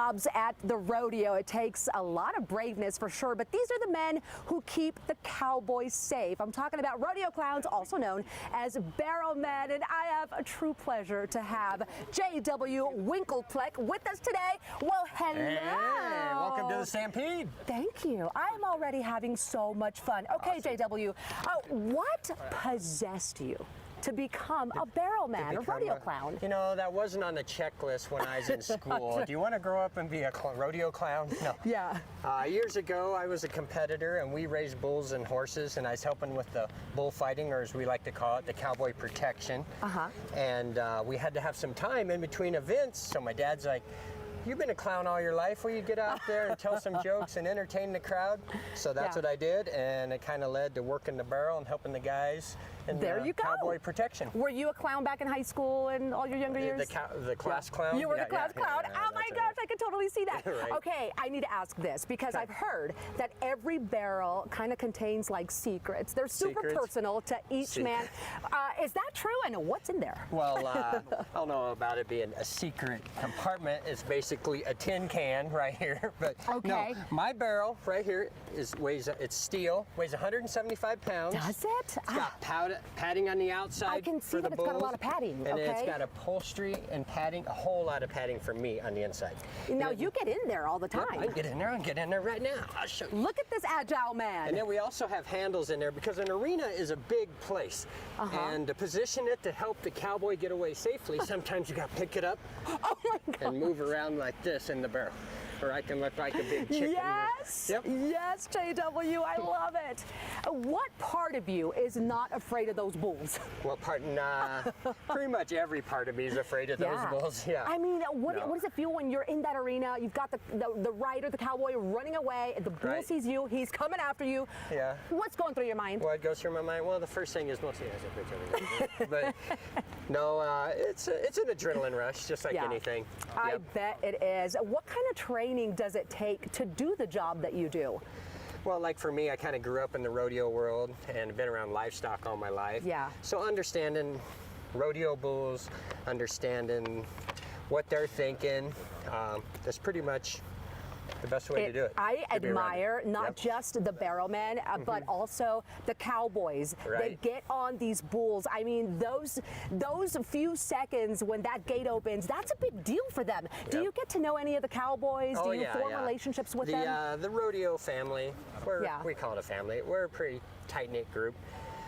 jobs at the rodeo. It takes a lot of braveness for sure, but these are the men who keep the cowboys safe. I'm talking about rodeo clowns, also known as barrel men, and I have a true pleasure to have JW Winklepleck with us today. Well, hello. Hey, welcome to the Stampede. Thank you. I'm already having so much fun. Okay, awesome. JW, what possessed you to become a barrel man, a rodeo clown? You know, that wasn't on the checklist when I was in school. Do you want to grow up and be a rodeo clown? No. Yeah. Years ago, I was a competitor, and we raised bulls and horses, and I was helping with the bullfighting, or as we like to call it, the cowboy protection. And we had to have some time in between events, so my dad's like, "You've been a clown all your life. Will you get out there and tell some jokes and entertain the crowd?" So that's what I did, and it kind of led to working the barrel and helping the guys in cowboy protection. Were you a clown back in high school and all your younger years? The class clown? You were the class clown? Oh my gosh, I can totally see that. Right. Okay, I need to ask this because I've heard that every barrel kind of contains like secrets. They're super personal to each man. Is that true? And what's in there? Well, I don't know about it being a secret compartment. It's basically a tin can right here. But no, my barrel right here it's steel, weighs 175 pounds. Does it? It's got padding on the outside. I can see that it's got a lot of padding. And it's got upholstery and padding, a whole lot of padding for me on the inside. Now you get in there all the time. Yep, I can get in there. I can get in there right now. I'll show you. Look at this agile man. And then we also have handles in there because an arena is a big place. And to position it to help the cowboy get away safely, sometimes you got to pick it up and move around like this in the barrel. Or I can look like a big chicken. Yes, yes, JW, I love it. What part of you is not afraid of those bulls? What part? Nah, pretty much every part of me is afraid of those bulls. Yeah. I mean, what does it feel when you're in that arena? You've got the rider, the cowboy, running away. The bull sees you. He's coming after you. Yeah. What's going through your mind? What goes through my mind? Well, the first thing is mostly but no, it's an adrenaline rush, just like anything. I bet it is. What kind of training does it take to do the job that you do? Well, like for me, I kind of grew up in the rodeo world and been around livestock all my life. Yeah. So understanding rodeo bulls, understanding what they're thinking, that's pretty much the best way to do it. I admire not just the barrel men, but also the cowboys. They get on these bulls. I mean, those few seconds when that gate opens, that's a big deal for them. Do you get to know any of the cowboys? Do you form relationships with them? The rodeo family, we call it a family. We're a pretty tight-knit group.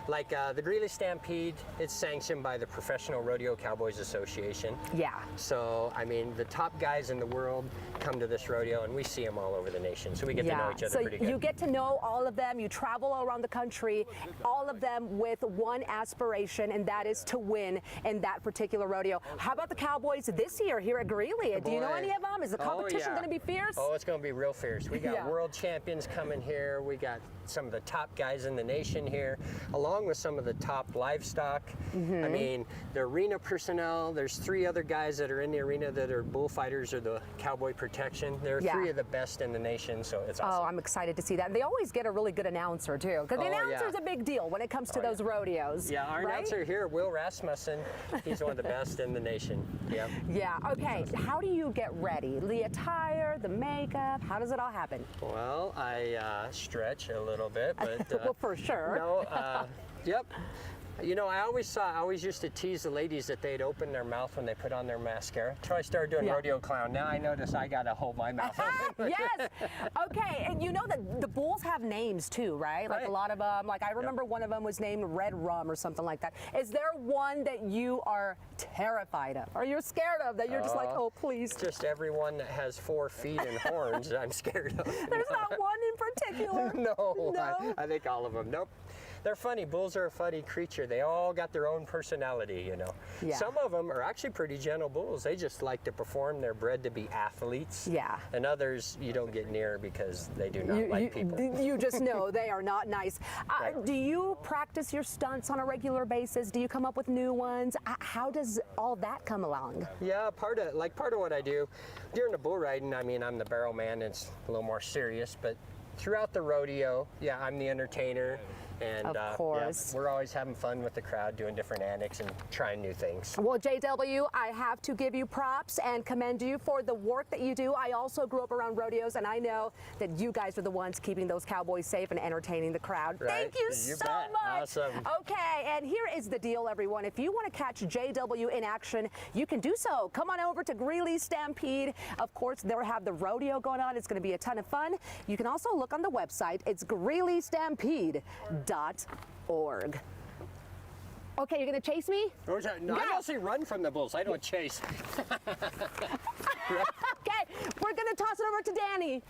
Like the Greeley Stampede, it's sanctioned by the Professional Rodeo Cowboys Association. Yeah. So, I mean, the top guys in the world come to this rodeo, and we see them all over the nation. So we get to know each other pretty good. So you get to know all of them. You travel around the country, all of them with one aspiration, and that is to win in that particular rodeo. How about the Cowboys this year here at Greeley? Do you know any of them? Is the competition going to be fierce? Oh, it's going to be real fierce. We got world champions coming here. We got some of the top guys in the nation here, along with some of the top livestock. I mean, the arena personnel, there's 3 other guys that are in the arena that are bullfighters or the cowboy protection. They're 3 of the best in the nation, so it's awesome. Oh, I'm excited to see that. And they always get a really good announcer, too, because the announcer's a big deal when it comes to those rodeos. Yeah, our announcer here, Will Rasmussen, he's one of the best in the nation. Yeah, okay. How do you get ready? The attire, the makeup, how does it all happen? Well, I stretch a little bit, but... well, for sure. No, yep. You know, I always used to tease the ladies that they'd open their mouth when they put on their mascara. Until I started doing rodeo clown. Now I notice I gotta hold my mouth open. Yes. Okay, and you know that the bulls have names too, right? Like a lot of them. Like I remember one of them was named Red Rum or something like that. Is there one that you are terrified of, or you're scared of, that you're just like, oh please? Just everyone that has 4 feet and horns, I'm scared of. There's not one in particular. No. I think all of them. Nope. They're funny. Bulls are a funny creature. They all got their own personality, you know. Some of them are actually pretty gentle bulls. They just like to perform. They're bred to be athletes. And others you don't get near because they do not like people. You just know they are not nice. Do you practice your stunts on a regular basis? Do you come up with new ones? How does all that come along? Yeah, part of what I do during the bull riding, I mean, I'm the barrel man. It's a little more serious, but throughout the rodeo, I'm the entertainer. And Of course. we're always having fun with the crowd, doing different antics and trying new things. Well, JW, I have to give you props and commend you for the work that you do. I also grew up around rodeos, and I know that you guys are the ones keeping those cowboys safe and entertaining the crowd. Right. Thank you You so bet. much. Awesome. Okay, and here is the deal, everyone. If you want to catch JW in action, you can do so. Come on over to Greeley Stampede. Of course, they'll have the rodeo going on. It's going to be a ton of fun. You can also look on the website. It's greeleystampede.org. Okay, you're going to chase me? No, I mostly run from the bulls. I don't chase. Okay, we're going to toss it over to Danny.